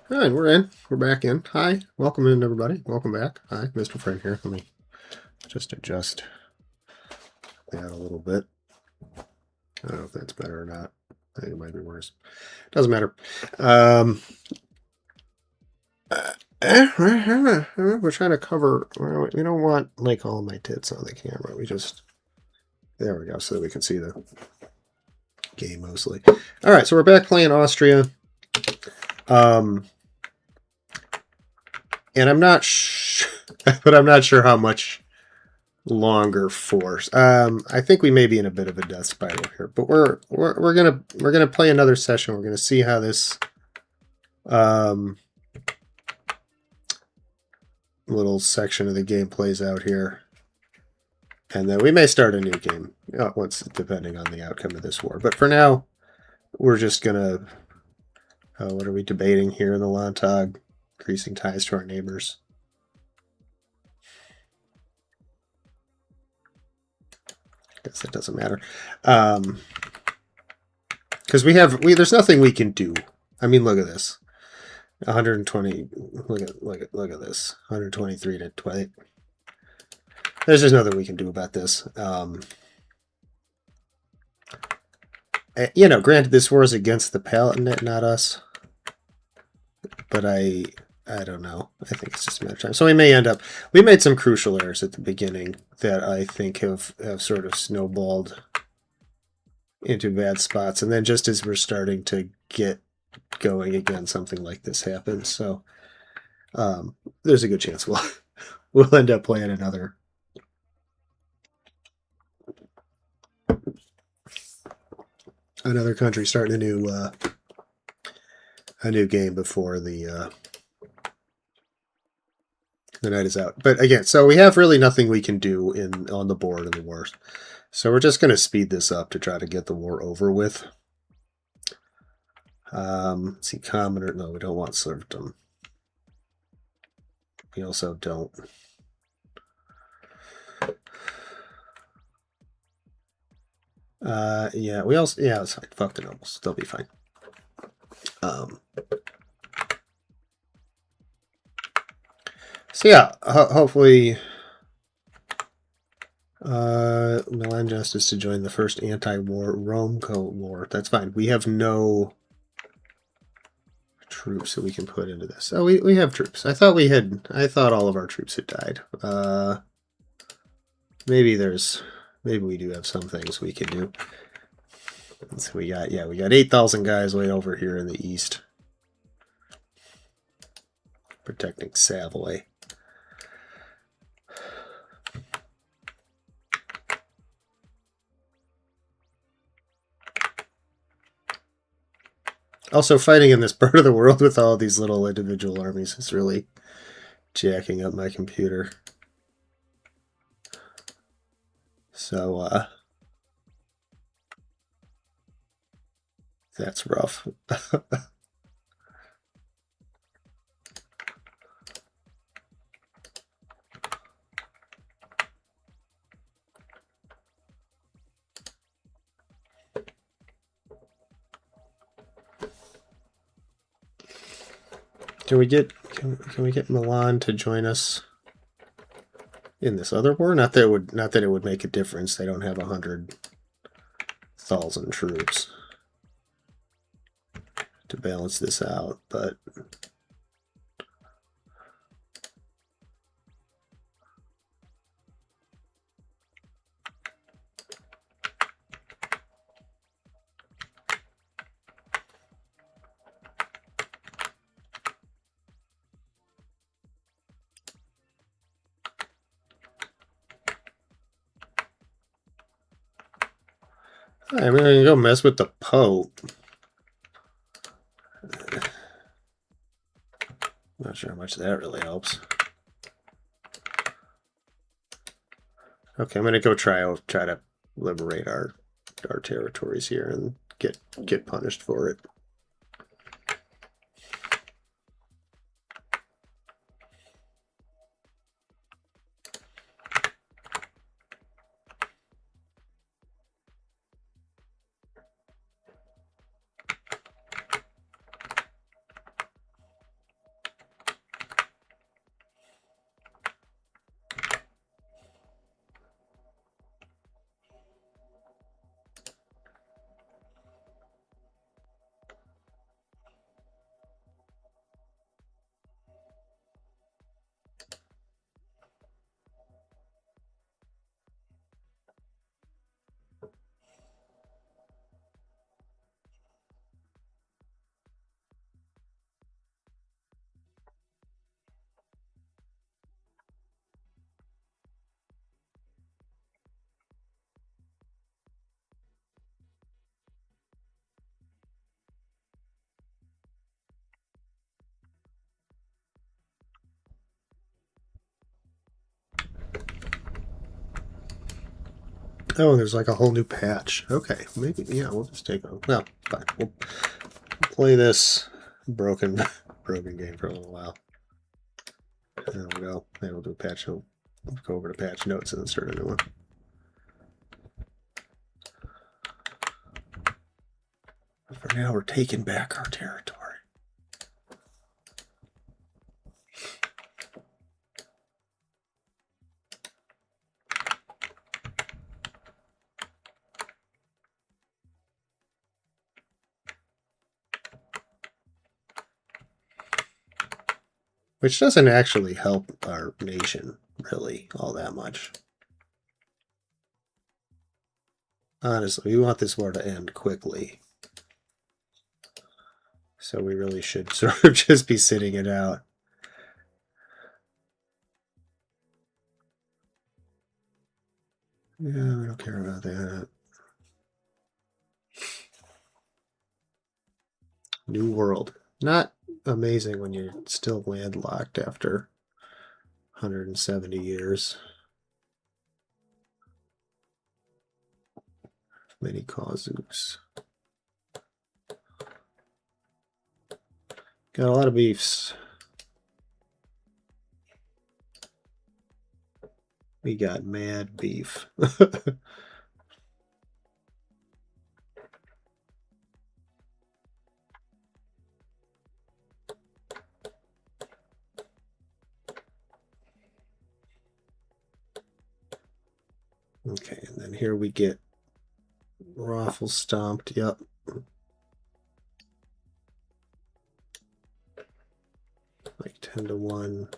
All right, we're in. We're back in. Hi, welcome in, everybody. Welcome back. Hi, Mr. Friend here. Let me just adjust that a little bit. I don't know if that's better or not. I think it might be worse. Doesn't matter. We're trying to cover. We don't want like all my tits on the camera. We just there we go, so that we can see the game mostly. All right, so we're back playing Austria. And I'm not but I'm not sure how much longer force. I think we may be in a bit of a death spiral here, but we're gonna play another session. We're gonna see how this little section of the game plays out here, and then we may start a new game once, depending on the outcome of this war. But for now, we're just gonna. What are we debating here in the Landtag? Increasing ties to our neighbors. Guess it doesn't matter. Because there's nothing we can do. I mean, look at this. 120. Look at this. 123 to 20. There's just nothing we can do about this. Granted, this war is against the Palatinate, not us. But I don't know. I think it's just a matter of time. So we made some crucial errors at the beginning that I think have sort of snowballed into bad spots. And then just as we're starting to get going again, something like this happens. So there's a good chance we'll end up playing another country starting a new game before the night is out. But again, so we have really nothing we can do on the board in the war. So we're just going to speed this up to try to get the war over with. Let's see, commoner. No, we don't want serfdom. We also don't. Yeah, it's fine. Fuck the nobles. They'll be fine. So yeah, hopefully Milan Justice to join the first anti-war Rome war. That's fine. We have no troops that we can put into this. Oh, we have troops. I thought all of our troops had died. Maybe we do have some things we can do. So we got 8,000 guys way over here in the east protecting Savoy. Also, fighting in this part of the world with all these little individual armies is really jacking up my computer. So, that's rough. Can we get Milan to join us in this other war? Not that it would make a difference. They don't have 100,000 troops to balance this out, but I'm gonna go mess with the Pope. Not sure how much that really helps. Okay, I'm gonna go try to liberate our territories here and get punished for it. Oh, there's like a whole new patch. Okay, maybe, yeah, we'll just take a... Well, fine. We'll play this broken game for a little while. There we go. Maybe we'll do a patch note. We'll go over to patch notes and then start a new one. For now, we're taking back our territory. Which doesn't actually help our nation, really, all that much. Honestly, we want this war to end quickly. So we really should sort of just be sitting it out. Yeah, we don't care about that. New World. Not amazing when you're still landlocked after 170 years. Many causes. Got a lot of beefs. We got mad beef. Okay, and then here we get Raffle stomped. Yep. Like 10-1.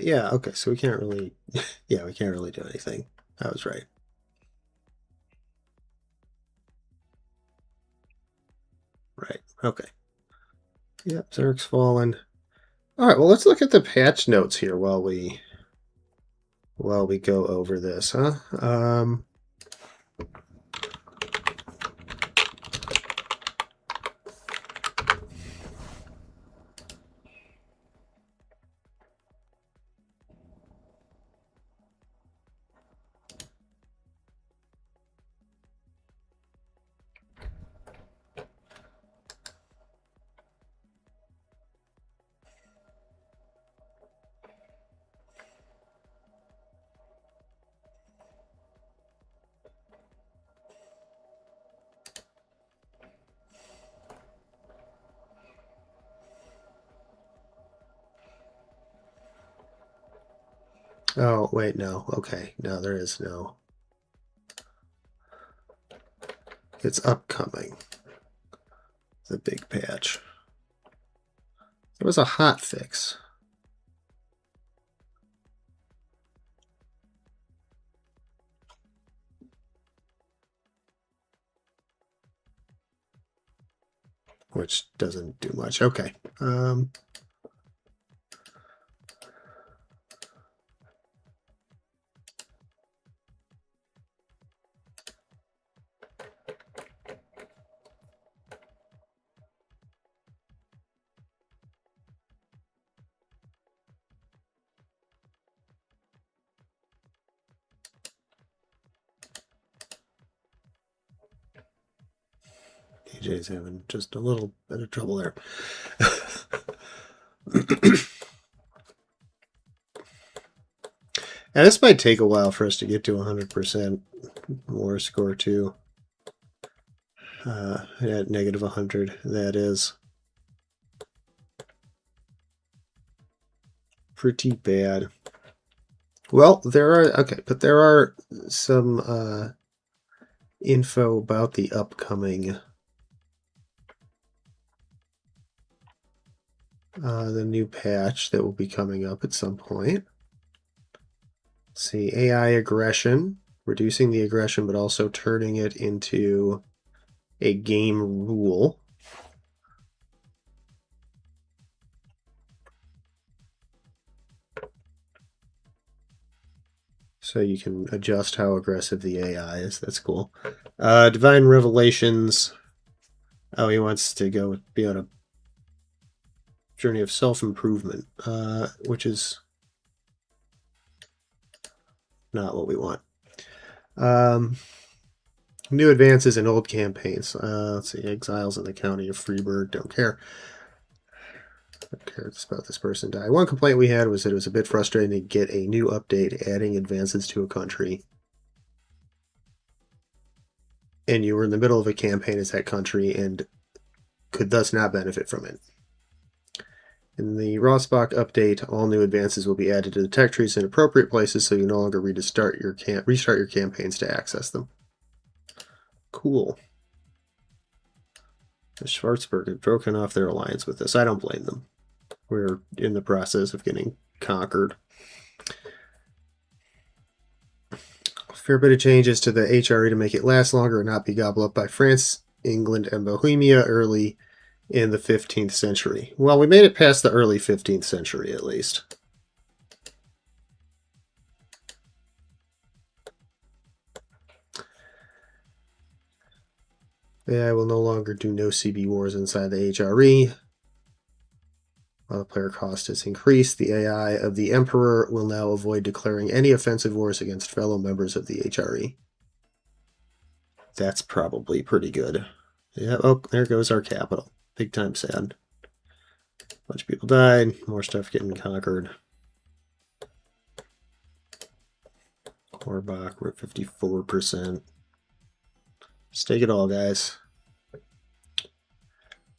Yeah, okay, so we can't really, yeah, we can't really do anything. I was right. Right, okay. Yep, Zerg's fallen. All right, well, let's look at the patch notes here while we go over this, huh? Oh, wait, no. Okay, no, there is no. It's upcoming. The big patch. There was a hot fix. Which doesn't do much. Okay. DJ's having just a little bit of trouble there. And this might take a while for us to get to 100% war score too. At negative 100, that is pretty bad. Well, there are, okay, but there are some info about the upcoming the new patch that will be coming up at some point. Let's see, AI aggression, reducing the aggression, but also turning it into a game rule. So you can adjust how aggressive the AI is. That's cool. Divine Revelations. Oh, he wants to go be on a journey of self-improvement, which is not what we want. New advances in old campaigns. Let's see, exiles in the county of Freiburg. Don't care. Don't care about this person die. One complaint we had was that it was a bit frustrating to get a new update adding advances to a country, and you were in the middle of a campaign as that country and could thus not benefit from it. In the Rossbach update, all new advances will be added to the tech trees in appropriate places, so you no longer restart your campaigns to access them. Cool. The Schwarzburg have broken off their alliance with us. I don't blame them. We're in the process of getting conquered. A fair bit of changes to the HRE to make it last longer and not be gobbled up by France, England, and Bohemia early in the 15th century. Well, we made it past the early 15th century, at least. AI will no longer do no CB wars inside the HRE. While the player cost has increased, the AI of the Emperor will now avoid declaring any offensive wars against fellow members of the HRE. That's probably pretty good. Yeah, oh, there goes our capital. Big time sad. A bunch of people died, more stuff getting conquered. Korbach, we're at 54%. Just take it all, guys.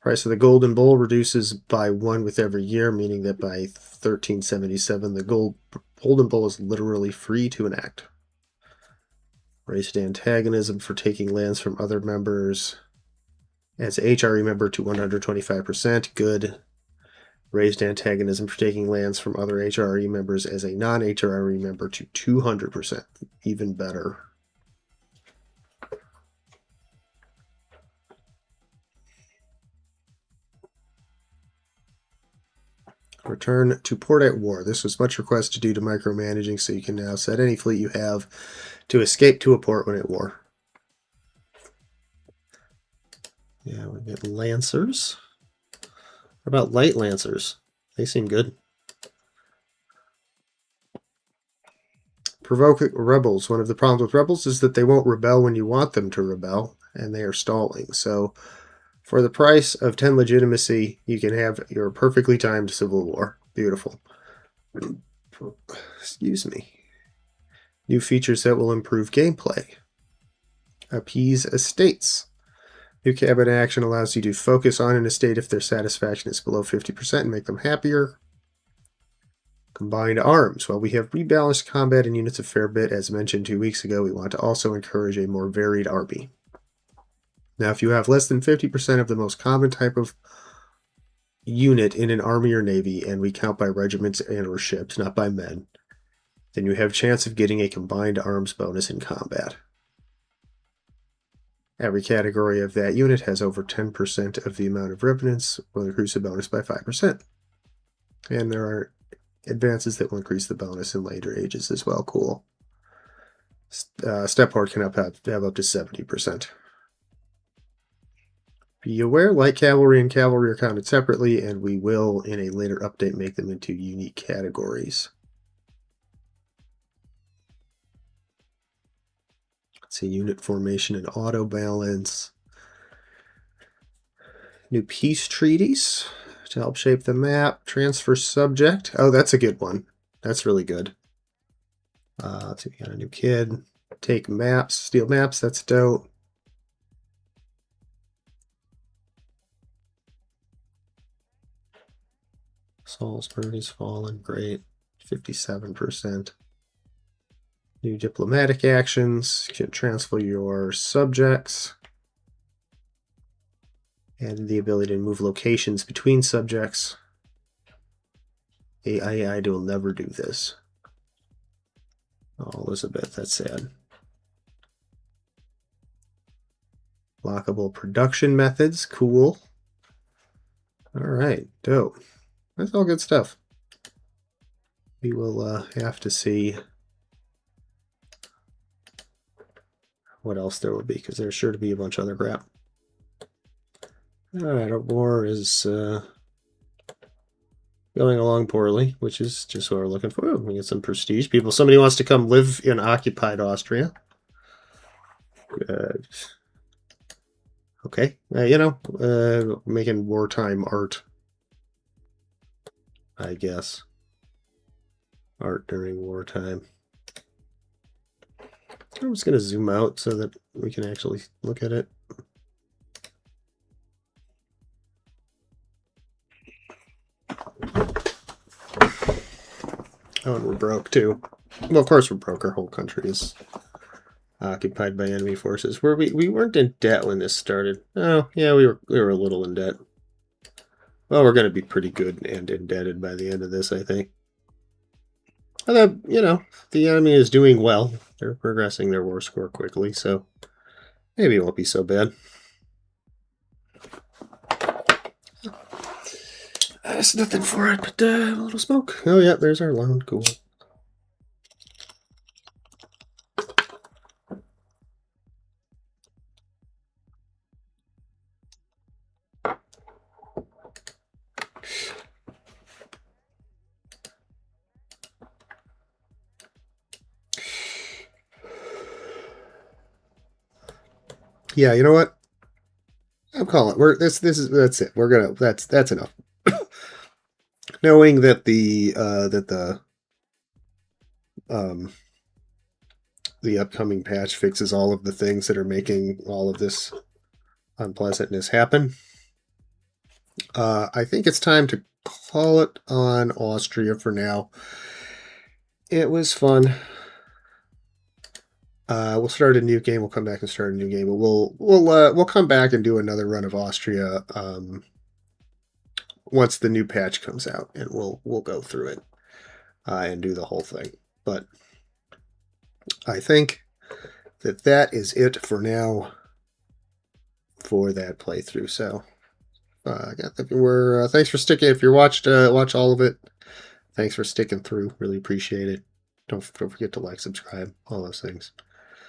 Price of the Golden Bull reduces by 1 with every year, meaning that by 1377, the Golden Bull is literally free to enact. Raised antagonism for taking lands from other members as HRE member to 125%. Good. Raised antagonism for taking lands from other HRE members as a non-HRE member to 200%. Even better. Return to port at war. This was much requested due to micromanaging, so you can now set any fleet you have to escape to a port when at war. Yeah, we get Lancers. What about light Lancers? They seem good. Provoke rebels. One of the problems with rebels is that they won't rebel when you want them to rebel, and they are stalling. So for the price of 10 legitimacy, you can have your perfectly timed civil war. Beautiful. Excuse me. New features that will improve gameplay. Appease estates. New cabinet action allows you to focus on an estate if their satisfaction is below 50% and make them happier. Combined arms. While we have rebalanced combat and units a fair bit, as mentioned 2 weeks ago, we want to also encourage a more varied army. Now, if you have less than 50% of the most common type of unit in an army or navy, and we count by regiments and or ships, not by men, then you have a chance of getting a combined arms bonus in combat. Every category of that unit has over 10% of the amount of remnants, will increase the bonus by 5%. And there are advances that will increase the bonus in later ages as well. Cool. Step horde can have up to 70%. Be aware, light cavalry and cavalry are counted separately, and we will, in a later update, make them into unique categories. Let's see, unit formation and auto balance. New peace treaties to help shape the map. Transfer subject. Oh, that's a good one. That's really good. Let's see, we got a new kid. Take maps, steal maps. That's dope. Salisbury's fallen. Great. 57%. New diplomatic actions. You can transfer your subjects. And the ability to move locations between subjects. I will never do this. Oh, Elizabeth, that's sad. Lockable production methods, cool. All right, dope. That's all good stuff. We will have to see what else there will be, because there's sure to be a bunch of other crap. All right, our war is going along poorly, which is just what we're looking for. Oh, we get some prestige. Somebody wants to come live in occupied Austria. Good. Okay, making wartime art, I guess. Art during wartime. I'm just going to zoom out so that we can actually look at it. Oh, and we're broke too. Well, of course we're broke. Our whole country is occupied by enemy forces. We weren't in debt when this started. Oh, yeah, we were a little in debt. Well, we're going to be pretty good and indebted by the end of this, I think. Although, the enemy is doing well. They're progressing their war score quickly, so maybe it won't be so bad. There's nothing for it but a little smoke. Oh, yeah, there's our loan. Cool. Yeah, you know what? I'm calling. That's it. That's enough. Knowing that the upcoming patch fixes all of the things that are making all of this unpleasantness happen. I think it's time to call it on Austria for now. It was fun. We'll start a new game. We'll come back and start a new game. But we'll come back and do another run of Austria once the new patch comes out, and we'll go through it and do the whole thing. But I think that is it for now for that playthrough. So thanks for sticking. If you watch all of it, thanks for sticking through. Really appreciate it. Don't forget to like, subscribe, all those things.